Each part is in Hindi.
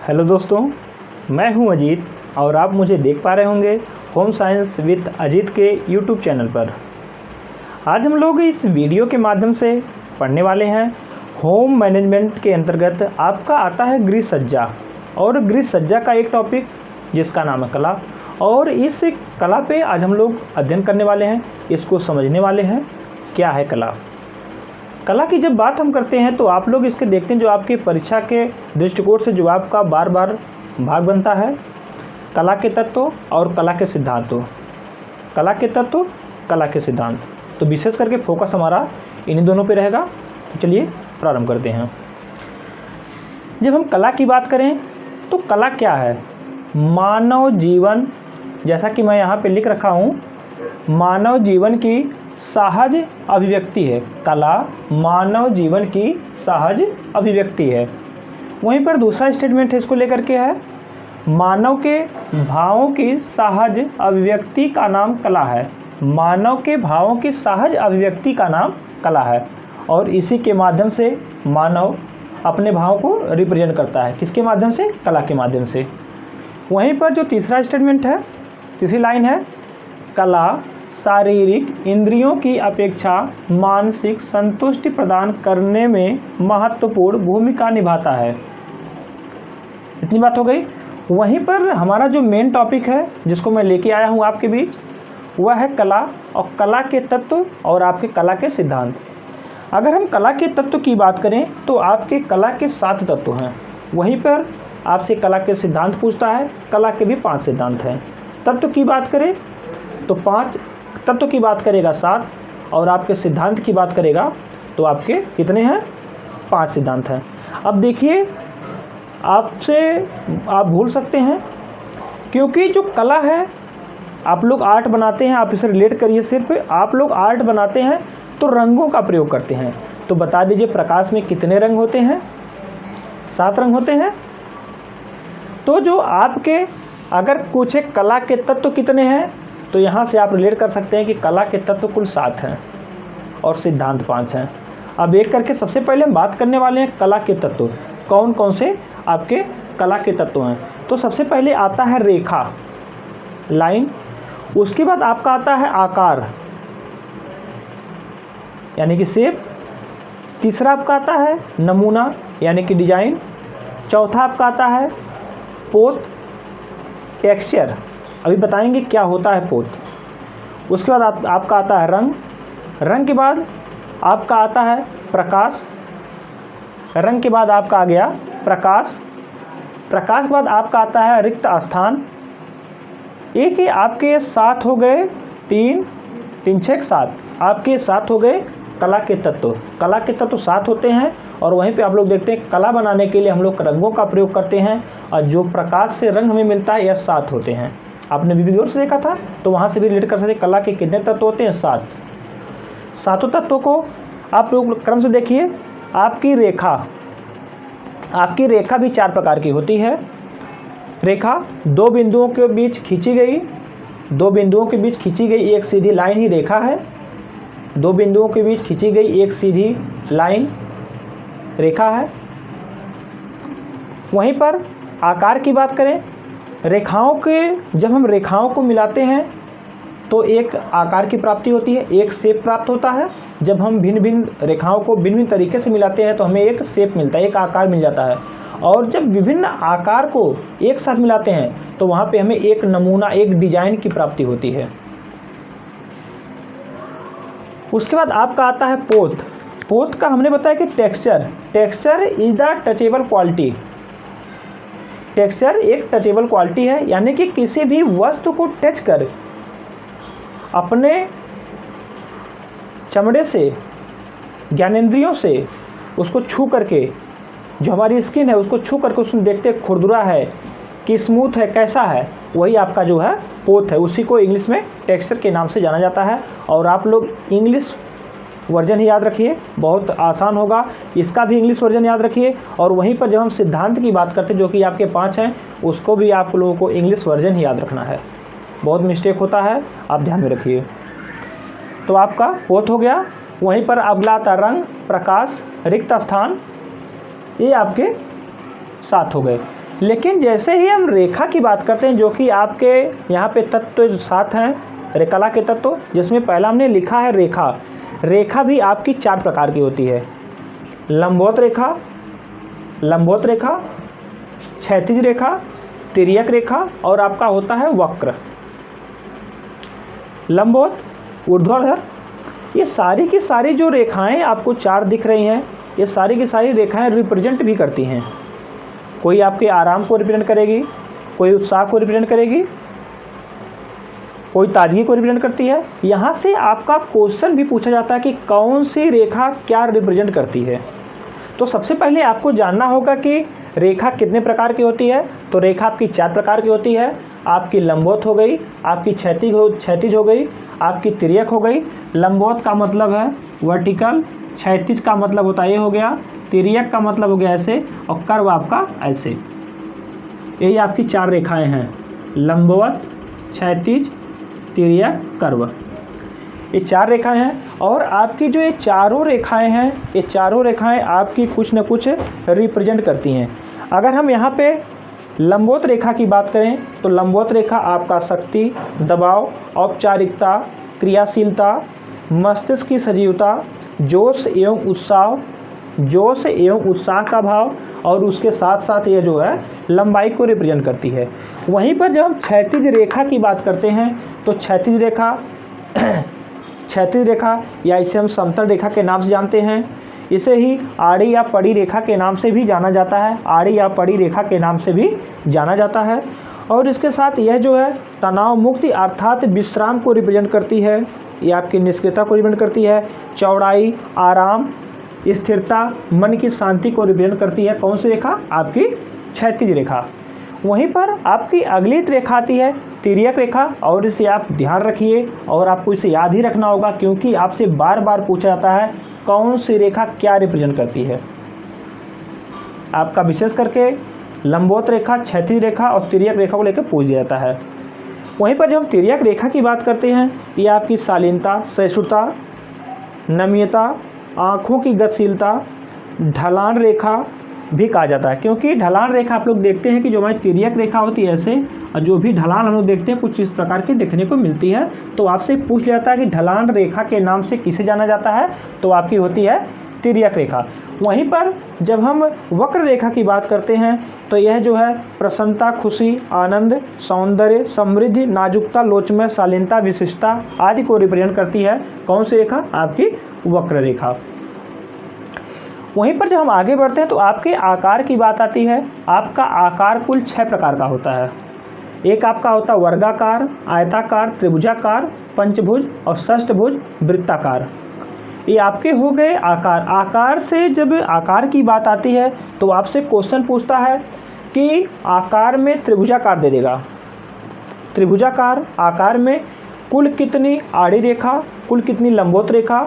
हेलो दोस्तों, मैं हूं अजीत और आप मुझे देख पा रहे होंगे होम साइंस विद अजीत के यूट्यूब चैनल पर। आज हम लोग इस वीडियो के माध्यम से पढ़ने वाले हैं होम मैनेजमेंट के अंतर्गत आपका आता है गृह सज्जा, और गृह सज्जा का एक टॉपिक जिसका नाम है कला। और इस कला पे आज हम लोग अध्ययन करने वाले हैं, इसको समझने वाले हैं क्या है कला। कला की जब बात हम करते हैं तो आप लोग इसके देखते हैं जो आपके परीक्षा के दृष्टिकोण से जो आपका बार बार भाग बनता है, कला के तत्व और कला के सिद्धांतों। कला के तत्व, कला के सिद्धांत, तो विशेष करके फोकस हमारा इन्हीं दोनों पे रहेगा। तो चलिए प्रारंभ करते हैं। जब हम कला की बात करें तो कला क्या है? मानव जीवन, जैसा कि मैं यहाँ पे लिख रखा हूँ, मानव जीवन की सहज अभिव्यक्ति है। कला मानव जीवन की सहज अभिव्यक्ति है। वहीं पर दूसरा स्टेटमेंट है इसको लेकर के है, मानव के भावों की सहज अभिव्यक्ति का नाम कला है। मानव के भावों की सहज अभिव्यक्ति का नाम कला है, और इसी के माध्यम से मानव अपने भावों को रिप्रेजेंट करता है। किसके माध्यम से? कला के माध्यम से। वहीं पर जो तीसरा स्टेटमेंट है, तीसरी लाइन है, कला शारीरिक इंद्रियों की अपेक्षा मानसिक संतुष्टि प्रदान करने में महत्वपूर्ण भूमिका निभाता है। इतनी बात हो गई। वहीं पर हमारा जो मेन टॉपिक है जिसको मैं लेके आया हूँ आपके बीच, वह है कला और कला के तत्व और आपके कला के सिद्धांत। अगर हम कला के तत्व की बात करें तो आपके कला के 7 तत्व हैं। वहीं पर आपसे कला के सिद्धांत पूछता है, कला के भी 5 सिद्धांत हैं। तत्व की बात करें तो 5 तत्व की बात करेगा 7, और आपके सिद्धांत की बात करेगा तो आपके कितने हैं? 5 सिद्धांत हैं। अब देखिए, आपसे आप भूल सकते हैं, क्योंकि जो कला है, आप लोग आर्ट बनाते हैं, आप इसे रिलेट करिए। सिर्फ आप लोग आर्ट बनाते हैं तो रंगों का प्रयोग करते हैं। तो बता दीजिए प्रकाश में कितने रंग होते हैं? 7 रंग होते हैं। तो जो आपके अगर पूछे कला के तत्व कितने हैं, तो यहाँ से आप रिलेट कर सकते हैं कि कला के तत्व कुल 7 हैं और सिद्धांत 5 हैं। अब एक करके सबसे पहले हम बात करने वाले हैं कला के तत्व। कौन कौन से आपके कला के तत्व हैं? तो सबसे पहले आता है रेखा, लाइन। उसके बाद आपका आता है आकार, यानी कि शेप। तीसरा आपका आता है नमूना, यानी कि डिजाइन। चौथा आपका आता है पोत, टेक्सचर। अभी बताएंगे क्या होता है पोत। उसके बाद आपका आता है रंग। रंग के बाद आपका आता है प्रकाश। रंग के बाद आपका आ गया प्रकाश। प्रकाश के बाद आपका आता है रिक्त स्थान। एक ही आपके 7 हो गए, 3 3 6 7, आपके 7 हो गए कला के तत्व। कला के तत्व 7 होते हैं, और वहीं पे आप लोग देखते हैं कला बनाने के लिए हम लोग रंगों का प्रयोग करते हैं, और जो प्रकाश से रंग हमें मिलता है यह 7 होते हैं। आपने वीडियो से देखा था तो वहाँ से भी रिलेट कर सकते हैं। कला के कितने तत्व होते हैं? 7। सातों तत्वों को आप लोग क्रम से देखिए। आपकी रेखा, आपकी रेखा भी 4 प्रकार की होती है। रेखा 2 बिंदुओं के बीच खींची गई, 2 बिंदुओं के बीच खींची गई एक सीधी लाइन ही रेखा है। 2 बिंदुओं के बीच खींची गई एक सीधी लाइन रेखा है। वहीं पर आकार की बात करें, रेखाओं के जब हम रेखाओं को मिलाते हैं तो एक आकार की प्राप्ति होती है, एक शेप प्राप्त होता है। जब हम भिन्न भिन्न रेखाओं को भिन्न भिन्न तरीके से मिलाते हैं तो हमें एक शेप मिलता है, एक आकार मिल जाता है। और जब विभिन्न आकार को एक साथ मिलाते हैं तो वहाँ पे हमें एक नमूना, एक डिजाइन की प्राप्ति होती है। उसके बाद आपका आता है पोत। पोत का हमने बताया कि texture, texture is the touchable quality. Texture एक टचेबल क्वालिटी है, यानी कि किसी भी वस्तु को टच कर अपने चमड़े से, ज्ञानेंद्रियों से उसको छू करके, जो हमारी स्किन है उसको छू करके उसमें देखते खुरदुरा है कि स्मूथ है, कैसा है, वही आपका जो है पोत है। उसी को इंग्लिश में टेक्सचर के नाम से जाना जाता है। और आप लोग इंग्लिश वर्जन ही याद रखिए, बहुत आसान होगा। इसका भी इंग्लिश वर्जन याद रखिए। और वहीं पर जब हम सिद्धांत की बात करते हैं जो कि आपके 5 हैं, उसको भी आप लोगों को इंग्लिश वर्जन ही याद रखना है। बहुत मिस्टेक होता है, आप ध्यान में रखिए। तो आपका पोत हो गया। वहीं पर अगला आता रंग, प्रकाश, रिक्त स्थान, ये आपके 7 हो गए। लेकिन जैसे ही हम रेखा की बात करते हैं, जो कि आपके यहाँ पे तत्व जो 7 हैं कला के तत्व, जिसमें पहला हमने लिखा है रेखा। रेखा भी आपकी 4 प्रकार की होती है, लंबवत रेखा, क्षैतिज रेखा, तिर्यक रेखा और आपका होता है वक्र। लंबवत, ऊर्ध्वाधर, ये सारी की सारी जो रेखाएं आपको 4 दिख रही हैं, ये सारी की सारी रेखाएं रिप्रेजेंट भी करती हैं। कोई आपके आराम को रिप्रेजेंट करेगी, कोई उत्साह को रिप्रेजेंट करेगी, कोई ताजगी को रिप्रेजेंट करती है। यहाँ से आपका क्वेश्चन भी पूछा जाता है कि कौन सी रेखा क्या रिप्रेजेंट करती है। तो सबसे पहले आपको जानना होगा कि रेखा कितने प्रकार की होती है। तो रेखा आपकी 4 प्रकार की होती है। आपकी लंबवत हो गई, आपकी क्षैतिज हो गई, आपकी तिर्यक हो गई। लंबवत का मतलब है वर्टिकल, क्षैतिज का मतलब होता है ये हो गया, तिर्यक का मतलब हो गया ऐसे, और कर्व आपका ऐसे। यही आपकी 4 रेखाएं हैं, लंबवत, क्षैतिज, तिर्यक, कर्व। ये 4 रेखाएं हैं। और आपकी जो ये चारों रेखाएं हैं, ये चारों रेखाएं आपकी कुछ न कुछ रिप्रेजेंट करती हैं। अगर हम यहाँ पे लंबवत रेखा की बात करें तो लंबवत रेखा आपका शक्ति, दबाव, औपचारिकता, क्रियाशीलता, मस्तिष्क की सजीवता, जोश एवं उत्साह का भाव, और उसके साथ साथ ये जो है लंबाई को रिप्रेजेंट करती है। वहीं पर जब हम क्षैतिज रेखा की बात करते हैं तो क्षैतिज रेखा या इसे हम समतल रेखा के नाम से जानते हैं। इसे ही आड़ी या पड़ी रेखा के नाम से भी जाना जाता है, आड़ी या पड़ी रेखा के नाम से भी जाना जाता है। और इसके साथ यह जो है तनाव मुक्ति अर्थात विश्राम को रिप्रेजेंट करती है, ये आपकी निष्क्रियता को रिप्रेजेंट करती है। चौड़ाई, आराम, स्थिरता, मन की शांति को रिप्रेजेंट करती है। कौन सी रेखा? आपकी क्षैतिज रेखा। वहीं पर आपकी अगली रेखा आती है तिर्यक रेखा, और इसे आप ध्यान रखिए और आपको इसे याद ही रखना होगा, क्योंकि आपसे बार बार पूछा जाता है कौन सी रेखा क्या रिप्रेजेंट करती है। आपका विशेष करके लंबवत रेखा, क्षैतिज रेखा और तिर्यक रेखा को लेकर पूछ दिया जाता है। वहीं पर जब हम तिर्यक रेखा की बात करते हैं, ये आपकी शालीनता, सहिष्णुता, नम्यता, आँखों की गतिशीलता, ढलान रेखा भी कहा जाता है। क्योंकि ढलान रेखा आप लोग देखते हैं कि जो हमारी तिर्यक रेखा होती है ऐसे, और जो भी ढलान हम लोग देखते हैं कुछ इस प्रकार की देखने को मिलती है। तो आपसे पूछ लिया जाता है कि ढलान रेखा के नाम से किसे जाना जाता है, तो आपकी होती है तिर्यक रेखा। वहीं पर जब हम वक्र रेखा की बात करते हैं तो यह जो है प्रसन्नता, खुशी, आनंद, सौंदर्य, समृद्धि, नाजुकता, लोचमय, शालीनता, विशिष्टता आदि को रिप्रेजेंट करती है। कौन सी रेखा? आपकी वक्र रेखा। वहीं पर जब हम आगे बढ़ते हैं तो आपके आकार की बात आती है। आपका आकार कुल 6 प्रकार का होता है। एक आपका होता है वर्गाकार, आयताकार, त्रिभुजाकार, पंचभुज और षष्ठभुज, वृत्ताकार। ये आपके हो गए आकार। आकार से जब आकार की बात आती है तो आपसे क्वेश्चन पूछता है कि आकार में त्रिभुजाकार दे देगा। त्रिभुजाकार आकार में कुल कितनी आड़ी रेखा, कुल कितनी लंबवत रेखा,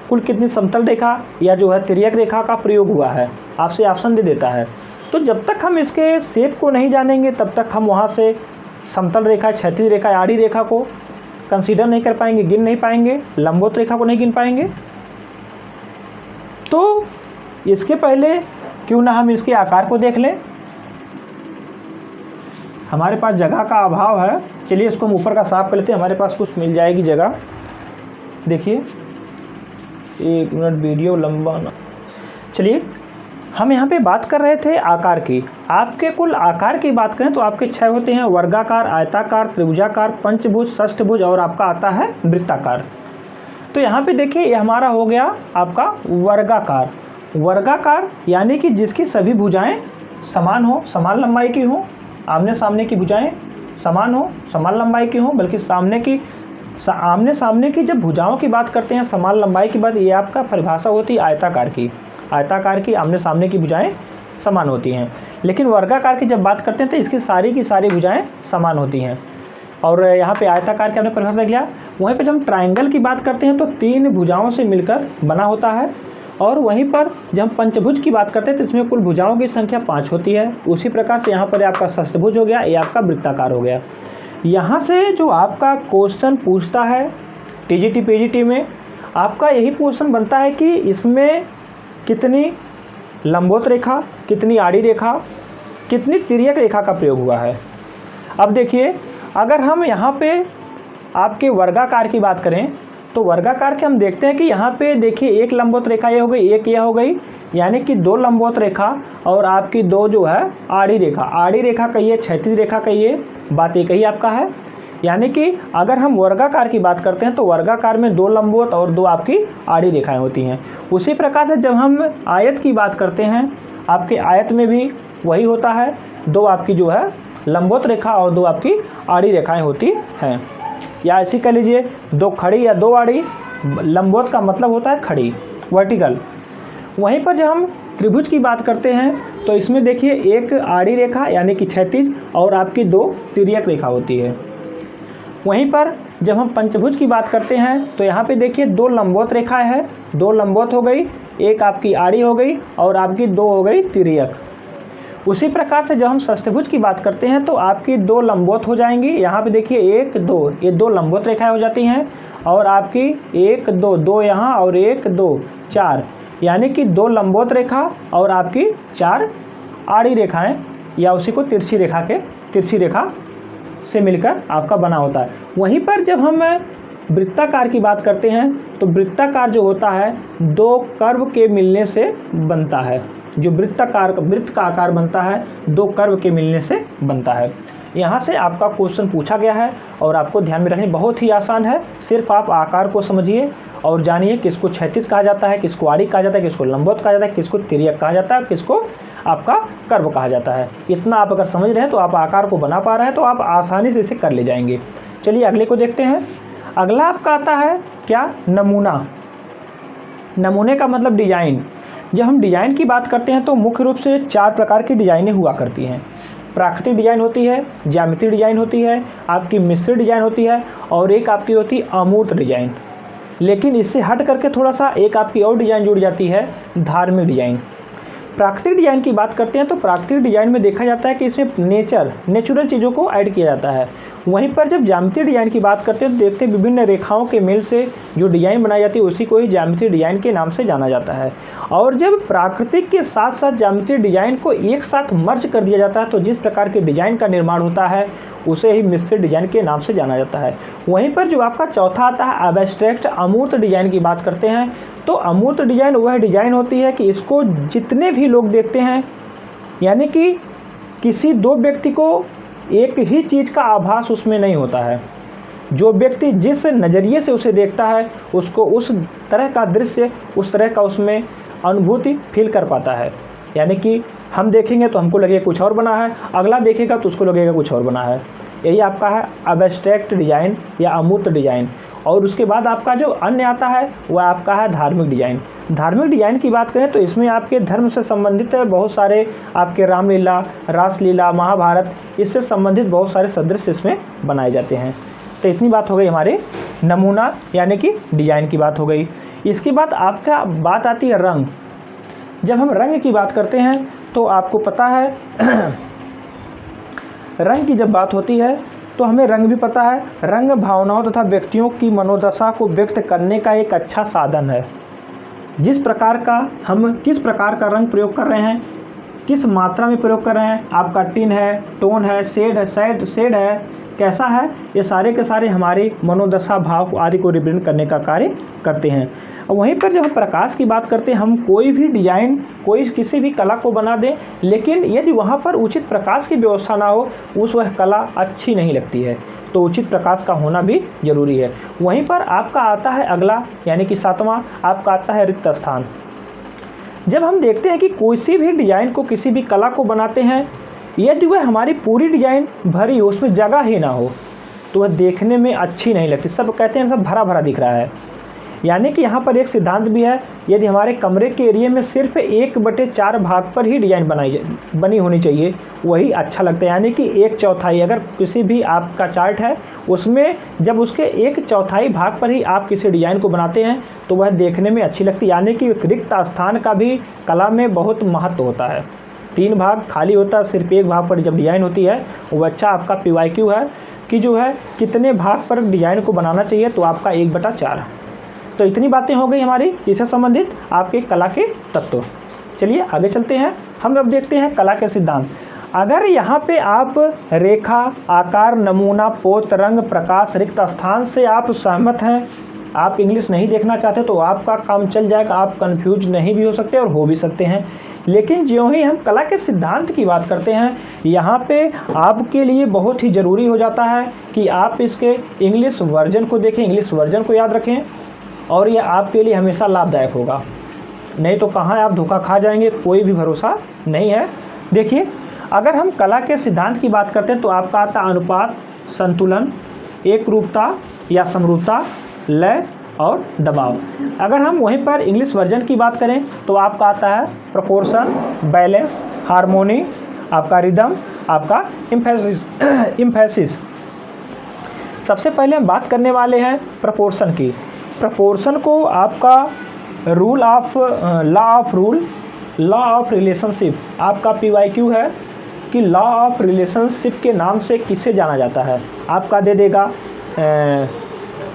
कुल कितनी समतल रेखा या जो है तिर्यक रेखा का प्रयोग हुआ है, आपसे ऑप्शन दे देता है। तो जब तक हम इसके शेप को नहीं जानेंगे तब तक हम वहाँ से समतल रेखा, क्षैतिज रेखा, आड़ी रेखा को कंसीडर नहीं कर पाएंगे, गिन नहीं पाएंगे, लंबवत रेखा को नहीं गिन पाएंगे। तो इसके पहले क्यों ना हम इसके आकार को देख लें। हमारे पास जगह का अभाव है, चलिए इसको हम ऊपर का साफ कर लेते हैं, हमारे पास कुछ मिल जाएगी जगह। देखिए 1 मिनट वीडियो लंबा ना। चलिए हम यहाँ पे बात कर रहे थे आकार की। आपके कुल आकार की बात करें तो आपके 6 होते हैं, वर्गाकार, आयताकार, त्रिभुजाकार, पंचभुज, षष्ठभुज और आपका आता है वृत्ताकार। तो यहाँ पे देखिए ये हमारा हो गया आपका वर्गाकार। वर्गाकार यानी कि जिसकी सभी भुजाएं समान हो, समान लंबाई की हो, आमने सामने की भुजाएं समान हो, समान लंबाई की हो, बल्कि आमने सामने की जब भुजाओं की बात करते हैं समान लंबाई की बात, ये आपका परिभाषा होती है आयताकार की। आयताकार की आमने सामने की भुजाएं समान होती हैं। लेकिन वर्गाकार की जब बात करते हैं तो इसकी सारी की सारी भुजाएं समान होती हैं। और यहाँ पे आयताकार की हमने परिभाषा देख लिया। वहीं पे जब हम ट्रायंगल की बात करते हैं तो 3 भुजाओं से मिलकर बना होता है। और वहीं पर जब हम पंचभुज की बात करते हैं तो इसमें कुल भुजाओं की संख्या 5 होती है। उसी प्रकार से यहाँ पर आपका षष्ठभुज हो गया, ये आपका वृत्ताकार हो गया। यहाँ से जो आपका क्वेश्चन पूछता है टीजीटी पीजीटी में, आपका यही क्वेश्चन बनता है कि इसमें कितनी लंबवत रेखा, कितनी आड़ी रेखा, कितनी तिर्यक रेखा का प्रयोग हुआ है। अब देखिए, अगर हम यहाँ पे आपके वर्गाकार की बात करें तो वर्गाकार के हम देखते हैं कि यहाँ पे देखिए एक लंबवत रेखा ये हो गई, एक यह हो गई, यानी कि दो लंबवत रेखा और आपकी दो जो है आड़ी रेखा। आड़ी रेखा कहिए, क्षैतिज रेखा कहिए, बात एक ही आपका है। यानी कि अगर हम वर्गाकार की बात करते हैं तो वर्गाकार में दो लंबवत और दो आपकी आड़ी रेखाएं होती हैं। उसी प्रकार से जब हम आयत की बात करते हैं, आपके आयत में भी वही होता है, दो आपकी जो है लंबवत रेखा और दो आपकी आड़ी रेखाएं होती हैं। या ऐसी कह लीजिए, दो खड़ी या दो आड़ी, लंबवत का मतलब होता है खड़ी, वर्टिकल। वहीं पर जब हम त्रिभुज की बात करते हैं तो इसमें देखिए एक आड़ी रेखा यानी कि क्षैतिज और आपकी दो तिर्यक रेखा होती है। वहीं पर जब हम पंचभुज की बात करते हैं तो यहाँ पे देखिए दो लंबवत रेखाएं हैं, दो लंबवत हो गई, एक आपकी आड़ी हो गई और आपकी दो हो गई तिर्यक। उसी प्रकार से जब हम षष्ठभुज की बात करते हैं तो आपकी दो लंबवत हो जाएंगी। यहाँ पे देखिए एक दो, ये दो लंबवत रेखाएं हो जाती हैं और आपकी एक दो, दो यहाँ और एक दो, चार, यानी कि दो लंबवत रेखा और आपकी चार आड़ी रेखाएं या उसी को तिरछी रेखा से मिलकर आपका बना होता है। वहीं पर जब हम वृत्ताकार की बात करते हैं तो वृत्ताकार जो होता है दो कर्व के मिलने से बनता है। जो वृत्त का आकार बनता है दो कर्व के मिलने से बनता है। यहाँ से आपका क्वेश्चन पूछा गया है और आपको ध्यान में रखने, बहुत ही आसान है। सिर्फ आप आकार को समझिए और जानिए किसको क्षैतिज कहा जाता है, किसको आड़ी कहा जाता है, किसको लंबवत कहा जाता है, किसको तिर्यक कहा जाता है, किसको आपका कर्व कहा जाता है। इतना आप अगर समझ रहे हैं तो आप आकार को बना पा रहे हैं तो आप आसानी से इसे कर ले जाएंगे। चलिए अगले को देखते हैं। अगला आपका आता है क्या, नमूना। नमूने का मतलब डिजाइन। जब हम डिजाइन की बात करते हैं तो मुख्य रूप से चार प्रकार की डिजाइनें हुआ करती हैं। प्राकृतिक डिजाइन होती है, ज्यामितीय डिजाइन होती है, आपकी मिश्रित डिजाइन होती है और एक आपकी होती है अमूर्त डिजाइन। लेकिन इससे हट करके थोड़ा सा एक आपकी और डिजाइन जुड़ जाती है, धार्मिक डिजाइन। प्राकृतिक डिजाइन की बात करते हैं तो प्राकृतिक डिजाइन में देखा जाता है कि इसमें नेचुरल चीज़ों को ऐड किया जाता है। वहीं पर जब ज्यामितीय डिजाइन की बात करते हैं तो देखते हैं विभिन्न रेखाओं के मेल से जो डिजाइन बनाई जाती है उसी को ही ज्यामितीय डिजाइन के नाम से जाना जाता है। और जब प्राकृतिक के साथ साथ ज्यामितीय डिजाइन को एक साथ मर्ज कर दिया जाता है तो जिस प्रकार के डिजाइन का निर्माण होता है उसे ही मिश्रित डिजाइन के नाम से जाना जाता है। वहीं पर जो आपका चौथा आता है एब्स्ट्रैक्ट, अमूर्त डिजाइन की बात करते हैं तो अमूर्त डिजाइन वह डिजाइन होती है कि इसको जितने भी लोग देखते हैं, यानी कि किसी दो व्यक्ति को एक ही चीज़ का आभास उसमें नहीं होता है। जो व्यक्ति जिस नज़रिए से उसे देखता है उसको उस तरह का दृश्य, उस तरह का उसमें अनुभूति फील कर पाता है। यानी कि हम देखेंगे तो हमको लगेगा कुछ और बना है, अगला देखेगा तो उसको लगेगा कुछ और बना है। यही आपका है एब्स्ट्रैक्ट डिजाइन या अमूर्त डिजाइन। और उसके बाद आपका जो अन्य आता है वह आपका है धार्मिक डिजाइन। धार्मिक डिजाइन की बात करें तो इसमें आपके धर्म से संबंधित बहुत सारे आपके रामलीला, रासलीला, महाभारत, इससे संबंधित बहुत सारे सदृश्य इसमें बनाए जाते हैं। तो इतनी बात हो गई हमारे नमूना यानी कि डिजाइन की बात हो गई। इसके बाद आपका बात आती है रंग। जब हम रंग की बात करते हैं तो आपको पता है रंग की जब बात होती है तो हमें रंग भी पता है। रंग भावनाओं तथा व्यक्तियों की मनोदशा को व्यक्त करने का एक अच्छा साधन है। जिस प्रकार का हम किस प्रकार का रंग प्रयोग कर रहे हैं, किस मात्रा में प्रयोग कर रहे हैं, आपका टिन है, टोन है, शेड है, कैसा है, ये सारे के सारे हमारी मनोदशा, भाव आदि को रिप्रेजेंट करने का कार्य करते हैं। वहीं पर जब हम प्रकाश की बात करते हैं, हम कोई भी डिजाइन, कोई किसी भी कला को बना दें, लेकिन यदि वहाँ पर उचित प्रकाश की व्यवस्था ना हो वह कला अच्छी नहीं लगती है। तो उचित प्रकाश का होना भी जरूरी है। वहीं पर आपका आता है अगला यानी कि सातवां, आपका आता है रिक्त स्थान। जब हम देखते हैं कि किसी भी डिजाइन को, किसी भी कला को बनाते हैं, यदि वह हमारी पूरी डिजाइन भरी हो, उसमें जगह ही ना हो तो वह देखने में अच्छी नहीं लगती। सब कहते हैं सब भरा भरा दिख रहा है। यानी कि यहाँ पर एक सिद्धांत भी है, यदि हमारे कमरे के एरिया में सिर्फ 1/4 भाग पर ही डिजाइन बनी होनी चाहिए, वही अच्छा लगता है। यानी कि 1/4, अगर किसी भी आपका चार्ट है उसमें जब उसके 1/4 भाग पर ही आप किसी डिजाइन को बनाते हैं तो वह देखने में अच्छी लगती है। यानी कि रिक्त स्थान का भी कला में बहुत महत्व होता है। 3 भाग खाली होता है, सिर्फ 1 भाग पर जब डिजाइन होती है वो अच्छा आपका PYQ है कि जो है कितने भाग पर डिजाइन को बनाना चाहिए, तो आपका 1/4। तो इतनी बातें हो गई हमारी इससे संबंधित आपके कला के तत्व। चलिए आगे चलते हैं। हम अब देखते हैं कला के सिद्धांत। अगर यहाँ पे आप रेखा, आकार, नमूना, पोत, रंग, प्रकाश, रिक्त स्थान से आप सहमत हैं, आप इंग्लिश नहीं देखना चाहते तो आपका काम चल जाएगा, आप कंफ्यूज नहीं भी हो सकते और हो भी सकते हैं। लेकिन ज्यों ही हम कला के सिद्धांत की बात करते हैं, यहाँ पे आपके लिए बहुत ही ज़रूरी हो जाता है कि आप इसके इंग्लिश वर्जन को देखें, इंग्लिश वर्जन को याद रखें, और ये आपके लिए हमेशा लाभदायक होगा। नहीं तो कहाँ आप धोखा खा जाएंगे, कोई भी भरोसा नहीं है। देखिए, अगर हम कला के सिद्धांत की बात करते हैं तो आपका आता अनुपात, संतुलन, एकरूपता या समरूपता, लय और दबाव। अगर हम वहीं पर इंग्लिश वर्जन की बात करें तो आपका आता है प्रोपोर्शन, बैलेंस, हार्मोनी, आपका रिदम, आपका इम्फेसिस। सबसे पहले हम बात करने वाले हैं प्रोपोर्शन की। प्रोपोर्शन को आपका लॉ ऑफ रिलेशनशिप, आपका PYQ है कि लॉ ऑफ रिलेशनशिप के नाम से किसे जाना जाता है। आपका दे देगा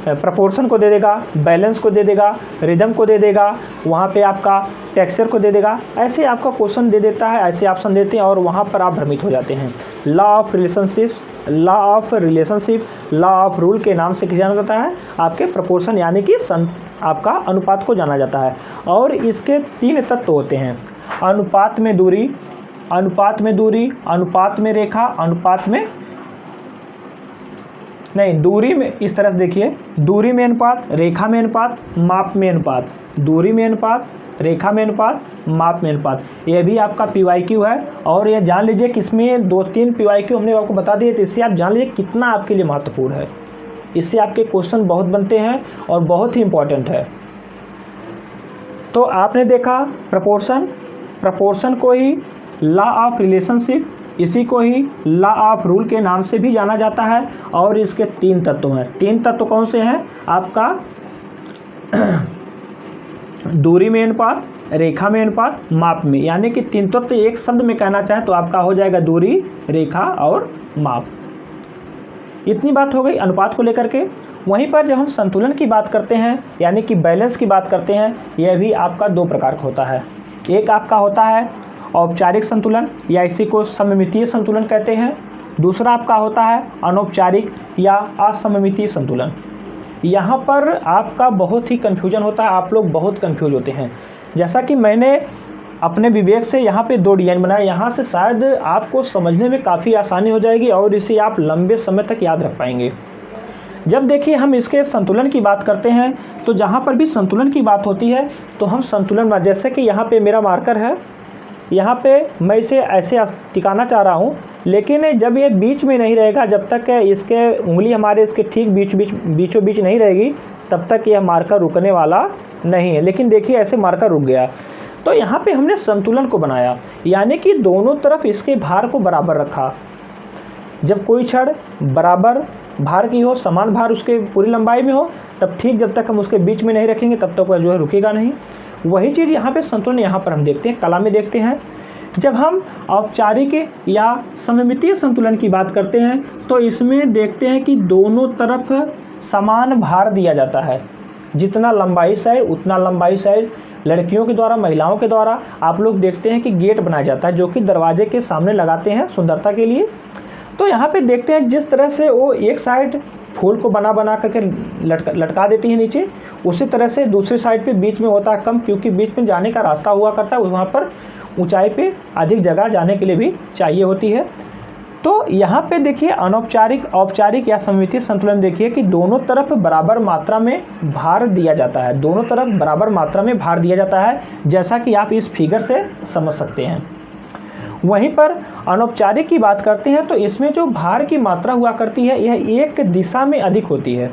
प्रोपोर्शन को दे देगा, बैलेंस को दे देगा, रिदम को दे देगा, वहाँ पे आपका टेक्सचर को दे देगा। ऐसे आपका क्वेश्चन दे देता है, ऐसे ऑप्शन देते हैं और वहाँ पर आप भ्रमित हो जाते हैं। Law of relationship, law of rule के नाम से किसे जाना जाता है, आपके प्रोपोर्शन यानी कि आपका अनुपात को जाना जाता है। और इसके 3 तत्व होते हैं, अनुपात में दूरी, अनुपात में रेखा, दूरी में, इस तरह से देखिए, दूरी में अनुपात, रेखा में अनुपात, माप में अनुपात, दूरी में अनुपात, रेखा में अनुपात, माप में अनुपात। ये भी आपका PYQ है। और ये जान लीजिए कि इसमें 2-3 PYQ हमने आपको बता दिए, तो इससे आप जान लीजिए कितना आपके लिए महत्वपूर्ण है। इससे आपके क्वेश्चन बहुत बनते हैं और बहुत ही इम्पोर्टेंट है। तो आपने देखा प्रोपोर्शन को ही लॉ ऑफ रिलेशनशिप, इसी को ही लॉ ऑफ रूल के नाम से भी जाना जाता है। और इसके 3 तत्व हैं। 3 तत्व कौन से हैं? आपका दूरी में अनुपात, रेखा में अनुपात, माप में, यानी कि 3 तत्व एक शब्द में कहना चाहें तो आपका हो जाएगा दूरी, रेखा और माप। इतनी बात हो गई अनुपात को लेकर के। वहीं पर जब हम संतुलन की बात करते हैं यानी कि बैलेंस की बात करते हैं, यह भी आपका 2 प्रकार का होता है। एक आपका होता है औपचारिक संतुलन या इसी को सममितीय संतुलन कहते हैं। दूसरा आपका होता है अनौपचारिक या असममितीय संतुलन। यहाँ पर आपका बहुत ही कन्फ्यूजन होता है, आप लोग बहुत कन्फ्यूज होते हैं। जैसा कि मैंने अपने विवेक से यहाँ पे 2 डिज़ाइन बनाए, यहाँ से शायद आपको समझने में काफ़ी आसानी हो जाएगी और इसे आप लंबे समय तक याद रख पाएंगे। जब देखिए हम इसके संतुलन की बात करते हैं तो जहाँ पर भी संतुलन की बात होती है तो हम संतुलन, जैसे कि यहाँ पे मेरा मार्कर है, यहाँ पे मैं इसे ऐसे टिकाना चाह रहा हूँ, लेकिन जब ये बीच में नहीं रहेगा, जब तक इसके उंगली हमारे इसके ठीक बीचों बीच नहीं रहेगी, तब तक यह मार्कर रुकने वाला नहीं है। लेकिन देखिए ऐसे मार्कर रुक गया। तो यहाँ पे हमने संतुलन को बनाया, यानी कि दोनों तरफ इसके भार को बराबर रखा। जब कोई छड़ बराबर भार की हो, समान भार उसके पूरी लंबाई में हो, तब ठीक, जब तक हम उसके बीच में नहीं रखेंगे तब तक वह जो है रुकेगा नहीं। वही चीज़ यहाँ पे संतुलन यहाँ पर हम देखते हैं, कला में देखते हैं। जब हम औपचारिक या सममितीय संतुलन की बात करते हैं तो इसमें देखते हैं कि दोनों तरफ समान भार दिया जाता है। जितना लंबाई साइड उतना लंबाई साइड। लड़कियों के द्वारा, महिलाओं के द्वारा आप लोग देखते हैं कि गेट बनाया जाता है जो कि दरवाजे के सामने लगाते हैं सुंदरता के लिए। तो यहाँ पे देखते हैं जिस तरह से वो एक साइड फूल को बना करके लटका देती है नीचे, उसी तरह से दूसरी साइड पे बीच में होता है कम, क्योंकि बीच में जाने का रास्ता हुआ करता है, वहाँ पर ऊंचाई पे अधिक जगह जाने के लिए भी चाहिए होती है। तो यहाँ पे देखिए अनौपचारिक, औपचारिक या सममितीय संतुलन देखिए कि दोनों तरफ बराबर मात्रा में भार दिया जाता है, दोनों तरफ बराबर मात्रा में भार दिया जाता है, जैसा कि आप इस फिगर से समझ सकते हैं। वहीं पर अनौपचारिक की बात करते हैं तो इसमें जो भार की मात्रा हुआ करती है यह एक दिशा में अधिक होती है।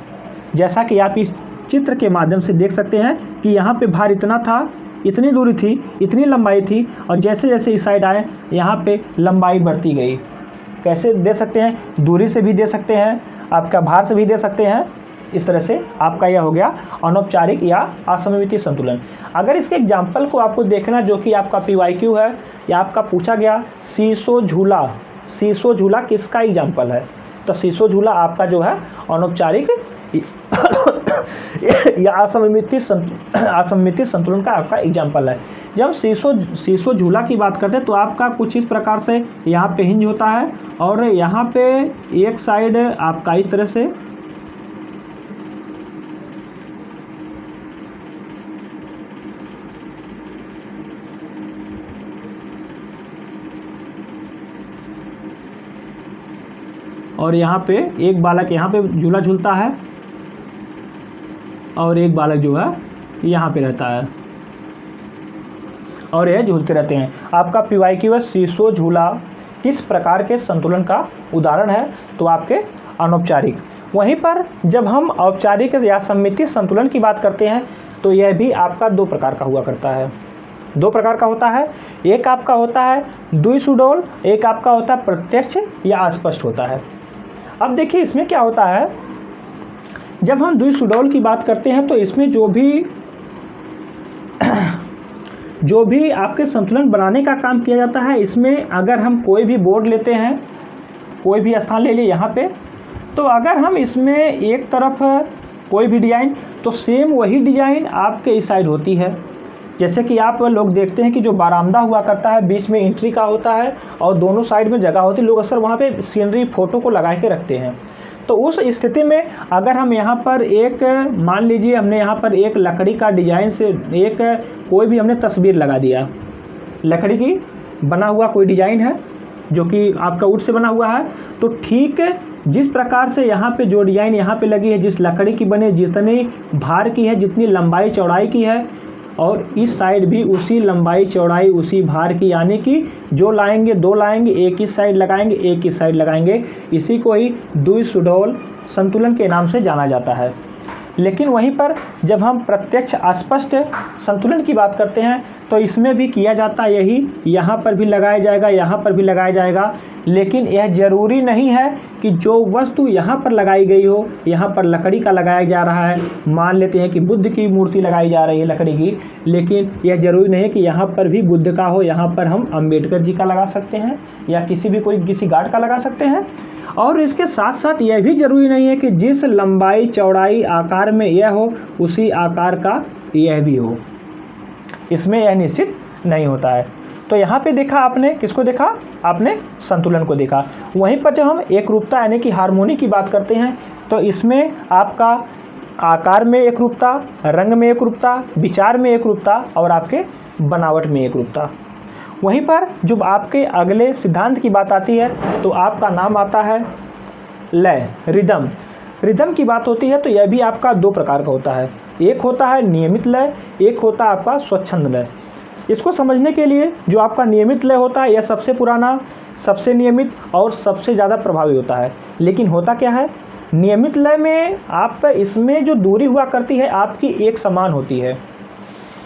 जैसा कि आप इस चित्र के माध्यम से देख सकते हैं कि यहाँ पे भार इतना था, इतनी दूरी थी, इतनी लंबाई थी, और जैसे जैसे इस साइड आए यहाँ पे लंबाई बढ़ती गई। कैसे दे सकते हैं? दूरी से भी दे सकते हैं, आपका भार से भी दे सकते हैं। इस तरह से आपका यह हो गया अनौपचारिक या असममितीय संतुलन। अगर इसके एग्जाम्पल को आपको देखना, जो कि आपका PYQ है, या आपका पूछा गया सीसो झूला, सीसो झूला किसका एग्जाम्पल है? तो सीसो झूला आपका जो है अनौपचारिक यह असममिति संतुलन का आपका एग्जाम्पल है। जब सीसो झूला की बात करते हैं तो आपका कुछ इस प्रकार से यहाँ पे हिंज होता है और यहाँ पे एक साइड आपका इस तरह से और यहाँ पे एक बालक यहाँ पे झूला झूलता है और एक बालक जो है यहाँ पे रहता है और यह झूलते रहते हैं। आपका PYQ सीसो झूला किस प्रकार के संतुलन का उदाहरण है? तो आपके अनौपचारिक। वहीं पर जब हम औपचारिक या सममितीय संतुलन की बात करते हैं तो यह भी आपका दो प्रकार का हुआ करता है। दो प्रकार का होता है, एक आपका होता है द्विसुडौल, एक आपका होता है प्रत्यक्ष या अस्पष्ट होता है। अब देखिए इसमें क्या होता है, जब हम द्विसुडौल की बात करते हैं तो इसमें जो भी आपके संतुलन बनाने का काम किया जाता है, इसमें अगर हम कोई भी बोर्ड लेते हैं, कोई भी स्थान ले लिए यहाँ पे, तो अगर हम इसमें एक तरफ कोई भी डिज़ाइन तो सेम वही डिज़ाइन आपके इस साइड होती है। जैसे कि आप लोग देखते हैं कि जो बारामदा हुआ करता है, बीच में एंट्री का होता है और दोनों साइड में जगह होती है, लोग अक्सर वहाँ पे सीनरी फ़ोटो को लगा के रखते हैं। तो उस स्थिति में अगर हम यहाँ पर एक मान लीजिए हमने यहाँ पर एक लकड़ी का डिज़ाइन से एक कोई भी हमने तस्वीर लगा दिया, लकड़ी की बना हुआ कोई डिज़ाइन है जो कि आपका वुड से बना हुआ है, तो ठीक जिस प्रकार से यहाँ पे जो डिज़ाइन यहाँ पे लगी है, जिस लकड़ी की बनी, जितनी भार की है, जितनी लंबाई चौड़ाई की है, और इस साइड भी उसी लंबाई चौड़ाई उसी भार की, यानी कि जो लाएंगे दो लाएंगे, एक इस साइड लगाएंगे एक इस साइड लगाएंगे, इसी को ही द्विसुडौल संतुलन के नाम से जाना जाता है। लेकिन वहीं पर जब हम प्रत्यक्ष अस्पष्ट संतुलन की बात करते हैं तो इसमें भी किया जाता है यही, यहाँ पर भी लगाया जाएगा, यहाँ पर भी लगाया जाएगा, लेकिन यह ज़रूरी नहीं है कि जो वस्तु यहाँ पर लगाई गई हो, यहाँ पर लकड़ी का लगाया जा रहा है, मान लेते हैं कि बुद्ध की मूर्ति लगाई जा रही है लकड़ी की, लेकिन यह ज़रूरी नहीं है कि यहाँ पर भी बुद्ध का हो, यहाँ पर हम अम्बेडकर जी का लगा सकते हैं या किसी गार्ड का लगा सकते हैं। और इसके साथ साथ यह भी ज़रूरी नहीं है कि जिस लंबाई चौड़ाई आकार में यह हो उसी आकार का यह भी हो, इसमें यह निश्चित नहीं होता है। तो यहाँ पे देखा आपने किसको देखा, आपने संतुलन को देखा। वहीं पर जब हम एकरूपता यानी कि हार्मोनी की बात करते हैं तो इसमें आपका आकार में एकरूपता, रंग में एकरूपता, विचार में एकरूपता और आपके बनावट में एकरूपता। वहीं पर जब आपके अगले सिद्धांत की बात आती है तो आपका नाम आता है लय, रिदम। रिदम की बात होती है तो यह भी आपका दो प्रकार का होता है, एक होता है नियमित लय, एक होता है आपका स्वच्छंद लय। इसको समझने के लिए जो आपका नियमित लय होता है यह सबसे पुराना, सबसे नियमित और सबसे ज़्यादा प्रभावी होता है। लेकिन होता क्या है, नियमित लय में आप इसमें जो दूरी हुआ करती है आपकी एक समान होती है।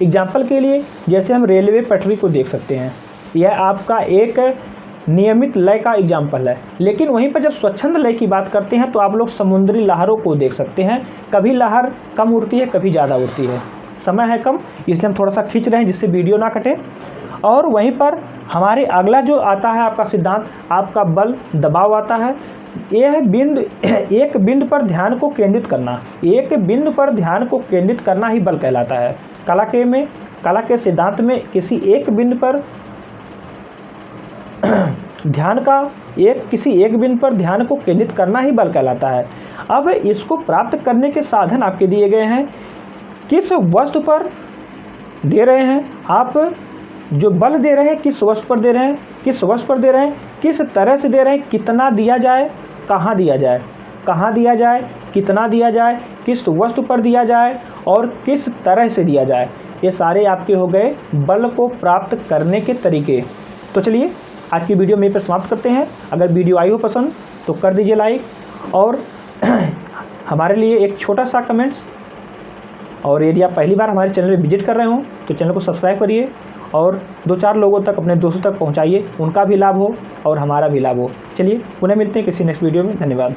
एग्जाम्पल के लिए जैसे हम रेलवे पटरी को देख सकते हैं, यह आपका एक नियमित लय का एग्जाम्पल है। लेकिन वहीं पर जब स्वच्छंद लय की बात करते हैं तो आप लोग समुद्री लहरों को देख सकते हैं, कभी लहर कम उड़ती है कभी ज़्यादा उड़ती है। समय है कम इसलिए हम थोड़ा सा खींच रहे हैं जिससे वीडियो ना कटे। और वहीं पर हमारे अगला जो आता है आपका सिद्धांत, आपका बल दबाव आता है। यह एक बिंदु पर ध्यान को केंद्रित करना, एक बिंदु पर ध्यान को केंद्रित करना ही बल कहलाता है। कला के सिद्धांत में किसी एक बिंदु पर किसी एक बिंदु पर ध्यान को केंद्रित करना ही बल कहलाता है। अब इसको प्राप्त करने के साधन आपके दिए गए हैं, किस वस्तु पर दे रहे हैं आप, जो बल दे रहे हैं किस वस्तु पर दे रहे हैं, किस वस्तु पर दे रहे हैं, किस तरह से दे रहे हैं, कितना दिया जाए, कहाँ दिया जाए, कितना दिया जाए, किस वस्तु पर दिया जाए और किस तरह से दिया जाए। ये सारे आपके हो गए बल को प्राप्त करने के तरीके। तो चलिए आज की वीडियो में पर समाप्त करते हैं। अगर वीडियो आई हो पसंद तो कर दीजिए लाइक और हमारे लिए एक छोटा सा कमेंट्स, और यदि आप पहली बार हमारे चैनल में विजिट कर रहे हो तो चैनल को सब्सक्राइब करिए और 2-4 लोगों तक, अपने दोस्तों तक पहुंचाइए, उनका भी लाभ हो और हमारा भी लाभ हो। चलिए पुनः मिलते हैं किसी नेक्स्ट वीडियो में। धन्यवाद।